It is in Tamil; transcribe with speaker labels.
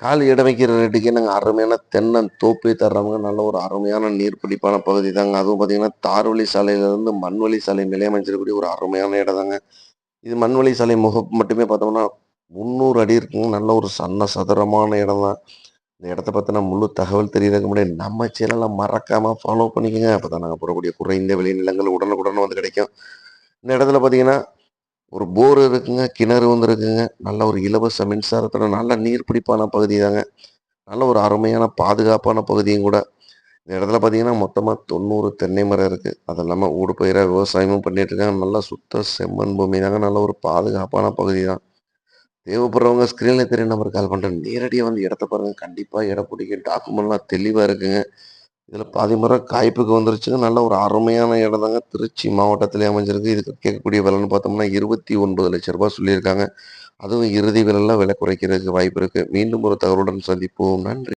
Speaker 1: கால் இடம் வைக்கிற ரேட்டுக்கே நாங்கள் அருமையான தென்னந்தோப்பே தர்றவங்க நல்ல ஒரு அருமையான நீர்பிடிப்பான பகுதி தாங்க. அதுவும் பார்த்தீங்கன்னா, தார்வழி சாலையிலேருந்து மண்வழி சாலை மேலே அமைஞ்சிருக்கக்கூடிய ஒரு அருமையான இடம் தாங்க. இது மண்வழி சாலை முகப்பு மட்டுமே பார்த்தோம்னா 300 அடி இருக்குங்க. நல்ல ஒரு சன்ன சதுரமான இடம் தான். இந்த இடத்த பத்தின முழு தகவல் தெரியறதுக்கு முன்னாடி நம்ம சேனலை மறக்காம ஃபாலோ பண்ணிக்கங்க. அப்பதான் நாங்க போடக்கூடிய குறைந்த விலை நிலங்கள் உடனுக்குடன் வந்து கிடைக்கும். இந்த இடத்துல பார்த்தீங்கன்னா, ஒரு போர் இருக்குங்க, கிணறு வந்து இருக்குங்க. நல்ல ஒரு இலவச மின்சாரத்தோட நல்ல நீர்பிடிப்பான பகுதி தாங்க. நல்ல ஒரு அருமையான பாதுகாப்பான பகுதியும் கூட. இந்த இடத்துல பார்த்தீங்கன்னா, மொத்தமா 90 தென்னை மரம் இருக்கு. அது இல்லாம ஊடுபயிரா விவசாயமும் பண்ணிட்டு இருக்காங்க. நல்லா சுத்த செம்மண் பூமி தாங்க. நல்ல ஒரு பாதுகாப்பான பகுதி தான். தேவைப்படுறவங்க ஸ்க்ரீன்ல தெரிய நம்பருக்கு கால் பண்றேன். நேரடியா வந்து இடத்த பாருங்க. கண்டிப்பா இடம் பிடிக்கும். டாக்குமெண்ட்லாம் தெளிவா இருக்குங்க. இதுல பாதி மரம் காய்ப்புக்கு வந்துருச்சுங்க. நல்ல ஒரு அருமையான இடம் தாங்க. திருச்சி மாவட்டத்திலே அமைஞ்சிருக்கு. இதுக்கு கேட்கக்கூடிய விலைன்னு பார்த்தோம்னா, ரூ. 29,00,000 சொல்லியிருக்காங்க. அதுவும் இறுதி விலையில விலை குறைக்கிறதுக்கு வாய்ப்பு இருக்கு. மீண்டும் ஒரு தகவலுடன் சந்திப்போம். நன்றி.